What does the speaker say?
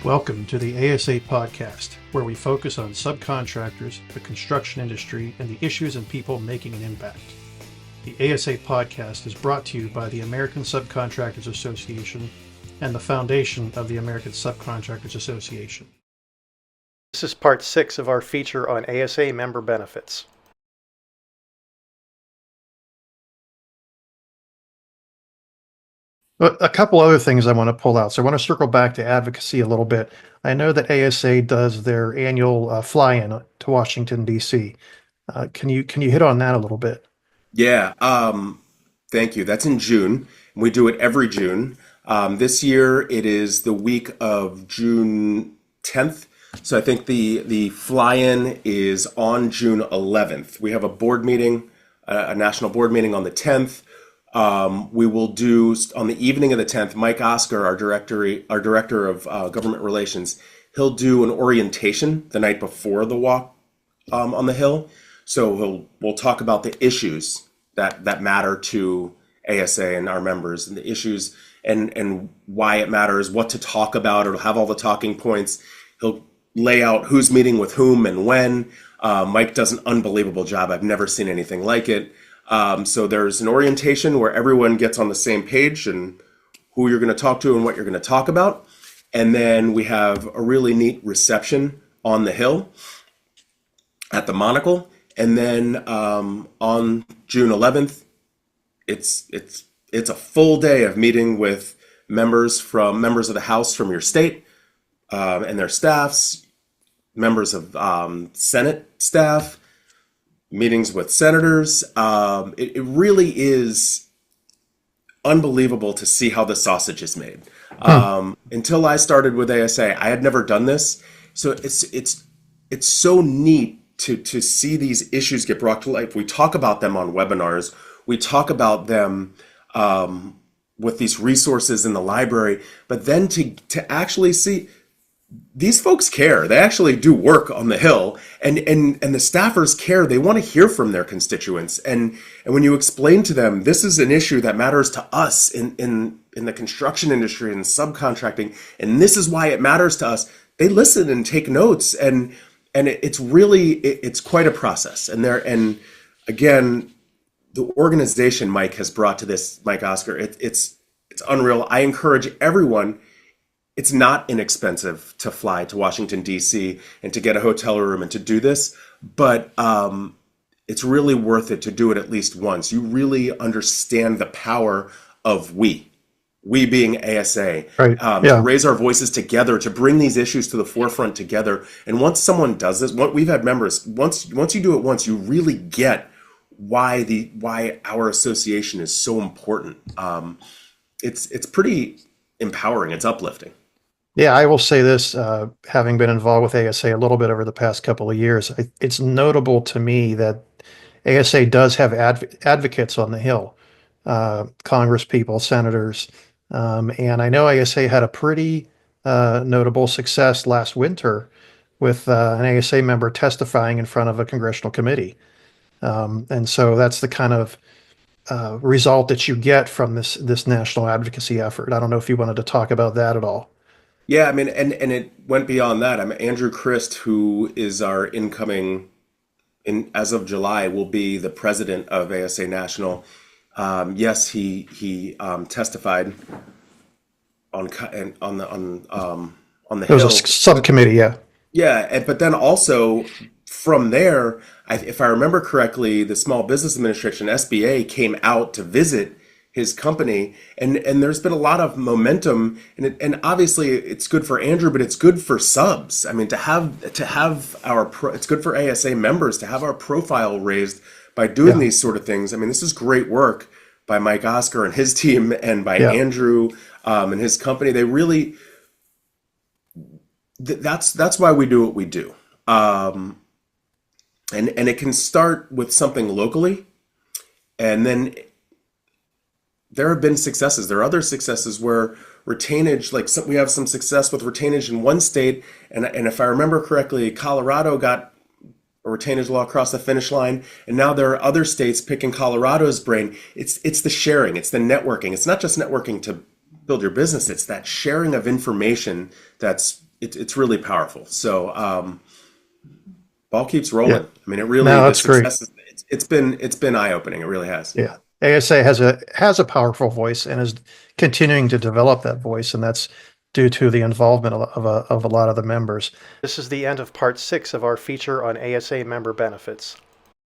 Welcome to the ASA podcast, where we focus on subcontractors, the construction industry, and the issues and people making an impact. The ASA podcast is brought to you by the American Subcontractors Association and the Foundation of the American Subcontractors Association. This is part 6 of our feature on ASA member benefits. A couple other things I want to pull out. So I want to circle back to advocacy a little bit. I know that ASA does their annual fly-in to Washington, D.C. Can you hit on that a little bit? Yeah, thank you. That's in June. We do it every June. This year it is the week of June 10th. So I think the fly-in is on June 11th. We have a board meeting, a national board meeting on the 10th. We will do on the evening of the 10th, Mike Oscar, our director of government relations, he'll do an orientation the night before the walk on the Hill. So we'll talk about the issues that matter to ASA and our members, and the issues and why it matters, what to talk about. It'll have all the talking points. He'll lay out who's meeting with whom and when. Mike does an unbelievable job. I've never seen anything like it. So there's an orientation where everyone gets on the same page and who you're going to talk to and what you're going to talk about. And then we have a really neat reception on the Hill at the Monocle. And then on June 11th, it's a full day of meeting with members of the House from your state and their staffs, members of Senate staff, meetings with senators. It really is unbelievable to see how the sausage is made. Until I started with ASA, I had never done this. So it's so neat to see these issues get brought to life. We talk about them on webinars. We talk about them with these resources in the library, but then to actually see these folks care. They actually do work on the Hill, and the staffers care. They want to hear from their constituents, and when you explain to them this is an issue that matters to us in the construction industry and subcontracting, and this is why it matters to us, they listen and take notes, and it's quite a process. And again, the organization Mike has brought to this, Mike Oscar, it's unreal. I encourage everyone. It's not inexpensive to fly to Washington, D.C. and to get a hotel room and to do this, but it's really worth it to do it at least once. You really understand the power of we being ASA, Right. To raise our voices together, to bring these issues to the forefront together. And once someone does this, we've had members, once you do it once, you really get why our association is so important. It's pretty empowering. It's uplifting. Yeah, I will say this, having been involved with ASA a little bit over the past couple of years, it's notable to me that ASA does have advocates on the Hill, Congress people, senators, and I know ASA had a pretty notable success last winter with an ASA member testifying in front of a congressional committee. And so that's the kind of result that you get from this national advocacy effort. I don't know if you wanted to talk about that at all. Yeah, I mean, and it went beyond that. I'm Andrew Christ, who is our incoming, as of July, will be the president of ASA National. Yes, he testified on the There was Hill. a subcommittee, yeah. Yeah, but then also from there, if I remember correctly, the Small Business Administration, SBA, came out to visit his company, and there's been a lot of momentum, and obviously it's good for Andrew, but it's good for subs. I mean, to have it's good for ASA members to have our profile raised by doing these sort of things. I mean, this is great work by Mike Oscar and his team, and by Andrew and his company. They really that's why we do what we do. And it can start with something locally, and then there have been successes. There are other successes where retainage, we have some success with retainage in one state, and if I remember correctly, Colorado got a retainage law across the finish line, and now there are other states picking Colorado's brain. It's the sharing, it's the networking. It's not just networking to build your business. It's that sharing of information that's it's really powerful. So ball keeps Yeah. rolling. I mean, it really No, the that's great. success is it's been eye opening. It really has. Yeah. ASA has a powerful voice and is continuing to develop that voice, and that's due to the involvement of a lot of the members. This is the end of part 6 of our feature on ASA member benefits.